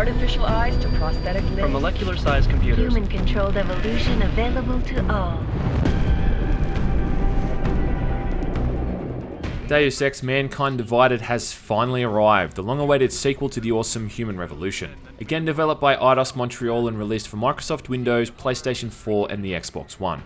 artificial eyes to prosthetic limbs. From molecular-sized computers. Human-controlled evolution available to all. Deus Ex: Mankind Divided has finally arrived, the long-awaited sequel to the awesome Human Revolution. Again developed by Eidos Montréal and released for Microsoft Windows, PlayStation 4 and the Xbox One.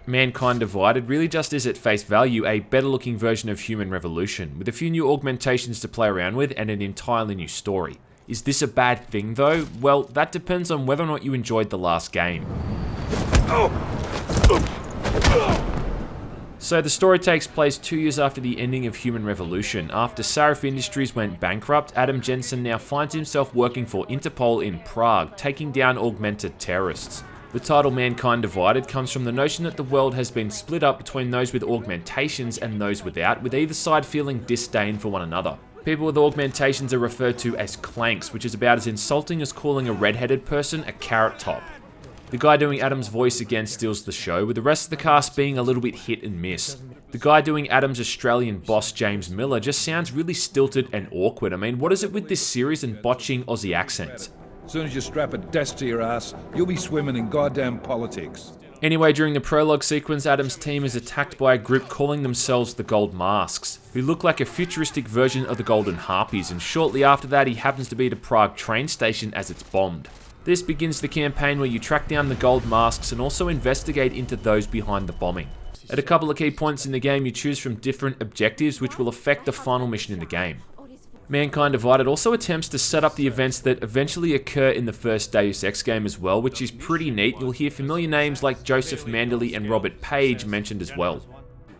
Mankind Divided really just is at face value a better-looking version of Human Revolution, with a few new augmentations to play around with and an entirely new story. Is this a bad thing though? Well, that depends on whether or not you enjoyed the last game. So the story takes place 2 years after the ending of Human Revolution. After Sarif Industries went bankrupt, Adam Jensen now finds himself working for Interpol in Prague, taking down augmented terrorists. The title Mankind Divided comes from the notion that the world has been split up between those with augmentations and those without, with either side feeling disdain for one another. People with augmentations are referred to as clanks, which is about as insulting as calling a red-headed person a carrot top. The guy doing Adam's voice again steals the show, with the rest of the cast being a little bit hit and miss. The guy doing Adam's Australian boss, James Miller, just sounds really stilted and awkward. I mean, what is it with this series and botching Aussie accents? As soon as you strap a desk to your ass, you'll be swimming in goddamn politics. Anyway, during the prologue sequence, Adam's team is attacked by a group calling themselves the Gold Masks, who look like a futuristic version of the Golden Harpies, and shortly after that he happens to be at a Prague train station as it's bombed. This begins the campaign where you track down the Gold Masks and also investigate into those behind the bombing. At a couple of key points in the game, you choose from different objectives which will affect the final mission in the game. Mankind Divided also attempts to set up the events that eventually occur in the first Deus Ex game as well, which is pretty neat. You'll hear familiar names like Joseph Mandely and Robert Page mentioned as well.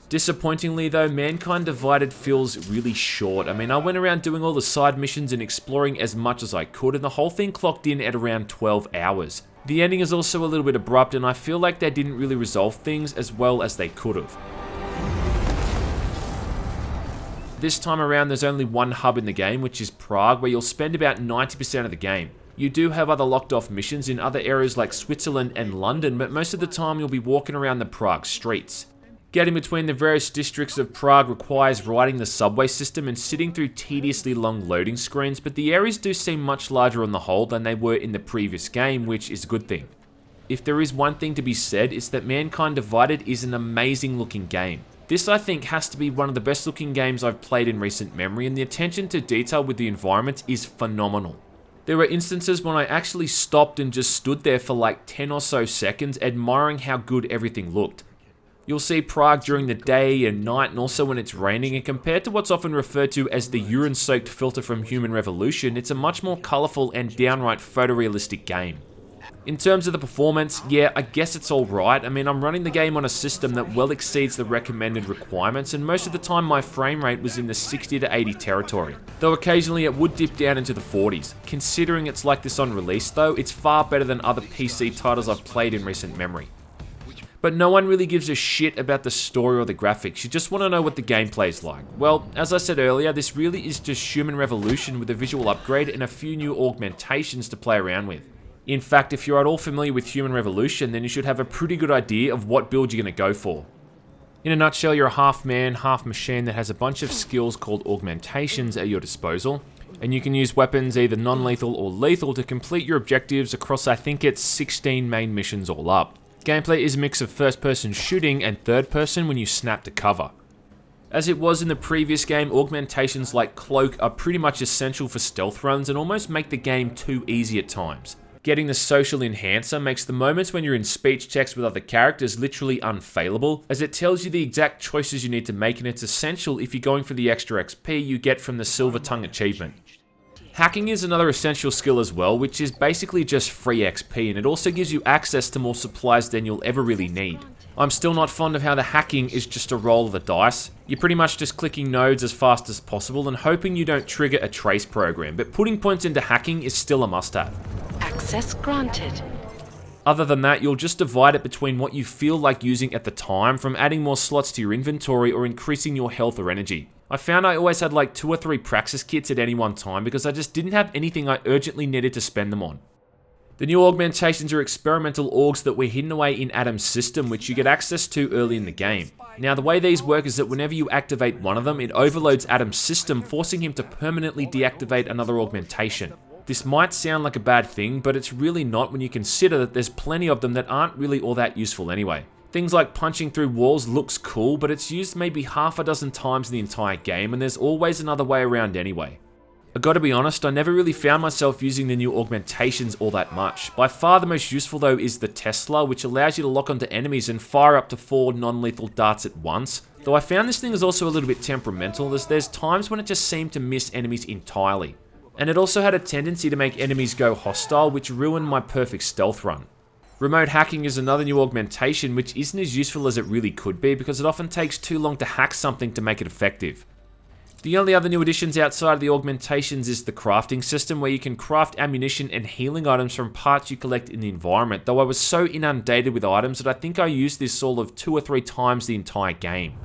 Disappointingly though, Mankind Divided feels really short. I mean, I went around doing all the side missions and exploring as much as I could, and the whole thing clocked in at around 12 hours. The ending is also a little bit abrupt, and I feel like they didn't really resolve things as well as they could have. This time around there's only one hub in the game, which is Prague, where you'll spend about 90% of the game. You do have other locked off missions in other areas like Switzerland and London, but most of the time you'll be walking around the Prague streets. Getting between the various districts of Prague requires riding the subway system and sitting through tediously long loading screens, but the areas do seem much larger on the whole than they were in the previous game, which is a good thing. If there is one thing to be said, it's that Mankind Divided is an amazing looking game. This I think has to be one of the best looking games I've played in recent memory, and the attention to detail with the environment is phenomenal. There were instances when I actually stopped and just stood there for like 10 or so seconds admiring how good everything looked. You'll see Prague during the day and night and also when it's raining, and compared to what's often referred to as the urine-soaked filter from Human Revolution, it's a much more colourful and downright photorealistic game. In terms of the performance, yeah, I guess it's alright. I mean, I'm running the game on a system that well exceeds the recommended requirements, and most of the time my frame rate was in the 60 to 80 territory, though occasionally it would dip down into the 40s. Considering it's like this on release though, it's far better than other PC titles I've played in recent memory. But no one really gives a shit about the story or the graphics, you just want to know what the gameplay is like. Well, as I said earlier, this really is just Human Revolution with a visual upgrade and a few new augmentations to play around with. In fact, if you're at all familiar with Human Revolution, then you should have a pretty good idea of what build you're going to go for. In a nutshell, you're a half man, half machine that has a bunch of skills called augmentations at your disposal, and you can use weapons either non-lethal or lethal to complete your objectives across, I think it's 16 main missions all up. Gameplay is a mix of first-person shooting and third-person when you snap to cover. As it was in the previous game, augmentations like Cloak are pretty much essential for stealth runs and almost make the game too easy at times. Getting the social enhancer makes the moments when you're in speech checks with other characters literally unfailable, as it tells you the exact choices you need to make, and it's essential if you're going for the extra XP you get from the Silver Tongue achievement. Hacking is another essential skill as well, which is basically just free XP, and it also gives you access to more supplies than you'll ever really need. I'm still not fond of how the hacking is just a roll of the dice. You're pretty much just clicking nodes as fast as possible and hoping you don't trigger a trace program, but putting points into hacking is still a must-have. Access granted. Other than that, you'll just divide it between what you feel like using at the time, from adding more slots to your inventory or increasing your health or energy. I found I always had like 2 or 3 Praxis kits at any one time because I just didn't have anything I urgently needed to spend them on. The new augmentations are experimental augs that were hidden away in Adam's system, which you get access to early in the game. Now, the way these work is that whenever you activate one of them, it overloads Adam's system, forcing him to permanently deactivate another augmentation. This might sound like a bad thing, but it's really not when you consider that there's plenty of them that aren't really all that useful anyway. Things like punching through walls looks cool, but it's used maybe half a dozen times in the entire game, and there's always another way around anyway. I gotta be honest, I never really found myself using the new augmentations all that much. By far the most useful though is the Tesla, which allows you to lock onto enemies and fire up to 4 non-lethal darts at once. Though I found this thing is also a little bit temperamental, as there's times when it just seemed to miss enemies entirely. And it also had a tendency to make enemies go hostile, which ruined my perfect stealth run. Remote hacking is another new augmentation which isn't as useful as it really could be because it often takes too long to hack something to make it effective. The only other new additions outside of the augmentations is the crafting system, where you can craft ammunition and healing items from parts you collect in the environment, though I was so inundated with items that I think I used this all of 2 or 3 times the entire game.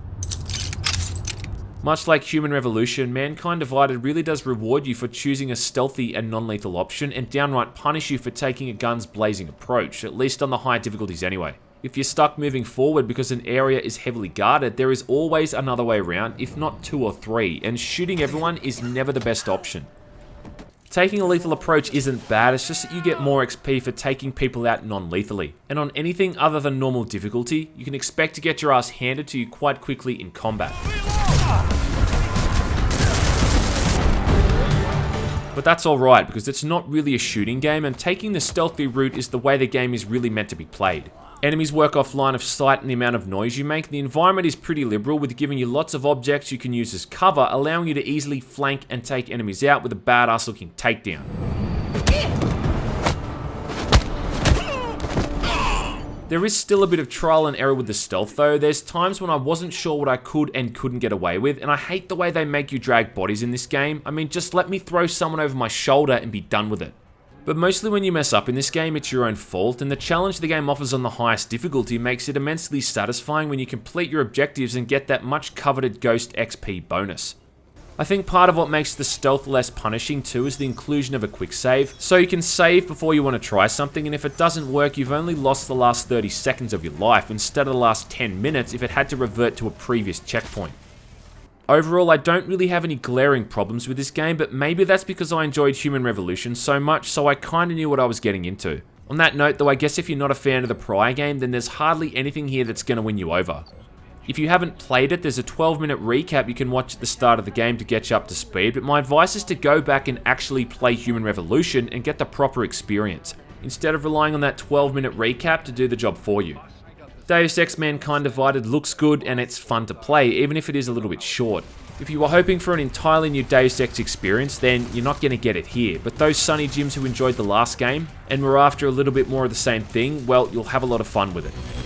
Much like Human Revolution, Mankind Divided really does reward you for choosing a stealthy and non-lethal option, and downright punish you for taking a guns blazing approach, at least on the high difficulties anyway. If you're stuck moving forward because an area is heavily guarded, there is always another way around, if not 2 or 3, and shooting everyone is never the best option. Taking a lethal approach isn't bad, it's just that you get more XP for taking people out non-lethally. And on anything other than normal difficulty, you can expect to get your ass handed to you quite quickly in combat. But that's alright, because it's not really a shooting game, and taking the stealthy route is the way the game is really meant to be played. Enemies work off line of sight and the amount of noise you make. The environment is pretty liberal, with giving you lots of objects you can use as cover, allowing you to easily flank and take enemies out with a badass looking takedown. There is still a bit of trial and error with the stealth though. There's times when I wasn't sure what I could and couldn't get away with, and I hate the way they make you drag bodies in this game. I mean, just let me throw someone over my shoulder and be done with it. But mostly when you mess up in this game, it's your own fault, and the challenge the game offers on the highest difficulty makes it immensely satisfying when you complete your objectives and get that much coveted Ghost XP bonus. I think part of what makes the stealth less punishing too is the inclusion of a quick save, so you can save before you want to try something, and if it doesn't work, you've only lost the last 30 seconds of your life instead of the last 10 minutes if it had to revert to a previous checkpoint. Overall, I don't really have any glaring problems with this game, but maybe that's because I enjoyed Human Revolution so much, so I kinda knew what I was getting into. On that note though, I guess if you're not a fan of the prior game, then there's hardly anything here that's gonna win you over. If you haven't played it, there's a 12-minute recap you can watch at the start of the game to get you up to speed, but my advice is to go back and actually play Human Revolution and get the proper experience, instead of relying on that 12-minute recap to do the job for you. Deus Ex Mankind Divided looks good and it's fun to play, even if it is a little bit short. If you were hoping for an entirely new Deus Ex experience, then you're not going to get it here, but those Sunny Jims who enjoyed the last game and were after a little bit more of the same thing, well, you'll have a lot of fun with it.